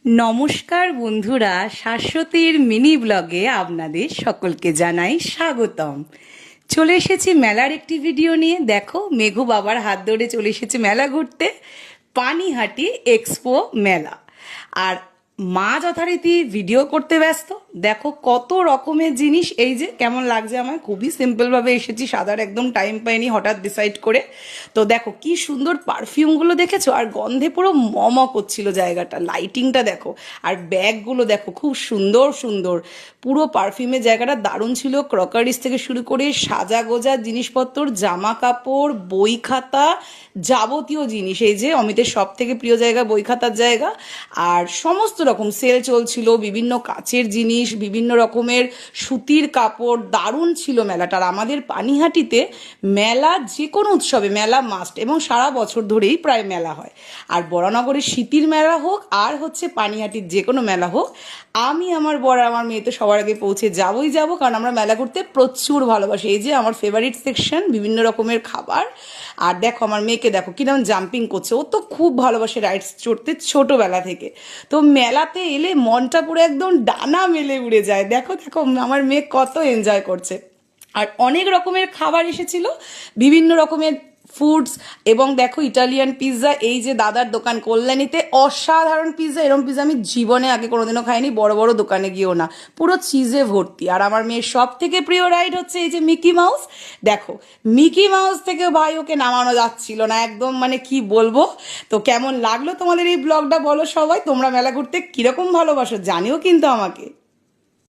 নমস্কার বন্ধুরা, শাশ্বতীর মিনি ব্লগে আপনাদের সকলকে জানাই স্বাগতম। চলে এসেছি মেলার একটি ভিডিও নিয়ে। দেখো, মেঘু বাবার হাত ধরে চলে এসেছে মেলা ঘুরতে, পানিহাটি এক্সপো মেলা। আর মা যথারীতি ভিডিও করতে ব্যস্ত। দেখো কত রকমের জিনিস, এই যে কেমন লাগছে আমার। খুবই সিম্পলভাবে এসেছি, সাদার একদম টাইম পাইনি হঠাৎ ডিসাইড করে। তো দেখো কি সুন্দর পারফিউমগুলো দেখেছো, আর গন্ধে পুরো মম করছিল জায়গাটা। লাইটিংটা দেখো, আর ব্যাগগুলো দেখো খুব সুন্দর সুন্দর। পুরো পারফিউমের জায়গাটা দারুণ ছিল। ক্রকারিস থেকে শুরু করে সাজা গোজা জিনিসপত্র, জামা কাপড়, বই খাতা, যাবতীয় জিনিস। এই যে অমিতের সব থেকে প্রিয় জায়গা বই খাতার জায়গা। আর সমস্ত রকম সেল চলছিল, বিভিন্ন কাচের জিনিস, বিভিন্ন রকমের সুতির কাপড়। দারুণ ছিল মেলাটা। আর আমাদের পানিহাটিতে মেলা, যে কোনো উৎসবে মেলা মাস্ট, এবং সারা বছর ধরেই প্রায় মেলা হয়। আর বরানগরের শীতির মেলা হোক আর হচ্ছে পানিহাটির যে কোনো মেলা হোক, আমি আমার বর আমার মেয়ে তো সবার আগে পৌঁছে যাবই যাব, কারণ আমরা মেলা করতে প্রচুর ভালোবাসি। এই যে আমার ফেভারিট সেকশন, বিভিন্ন রকমের খাবার। আর দেখো আমার মেয়েকে দেখো কিরকম জাম্পিং করছে, ও তো খুব ভালোবাসে রাইডস চড়তে ছোটবেলা থেকে। তো মেলাতে এলে মনটা পুরো একদম ডানা মেলে উড়ে যায়। দেখো দেখো আমার মেয়ে কত এনজয় করছে। আর অনেক রকমের খাবার এসেছিল, বিভিন্ন রকমের ফুডস। এবং দেখো ইটালিয়ান পিৎজা, এই যে দাদার দোকান কল্যাণীতে, অসাধারণ পিৎজা। এরকম পিৎজা আমি জীবনে আগে কোনোদিনও খাইনি, বড় বড় দোকানে গিয়েও না। পুরো চিজে ভর্তি। আর আমার মেয়ের সব থেকে প্রিয় রাইড হচ্ছে এই যে মিকি মাউস। দেখো মিকি মাউস থেকে ভাই ওকে নামানো যাচ্ছিল না একদম, মানে কি বলবো। তো কেমন লাগলো তোমাদের এই ব্লগটা বলো সবাই। তোমরা মেলা ঘুরতে কিরকম ভালোবাসো জানিও কিন্তু আমাকে।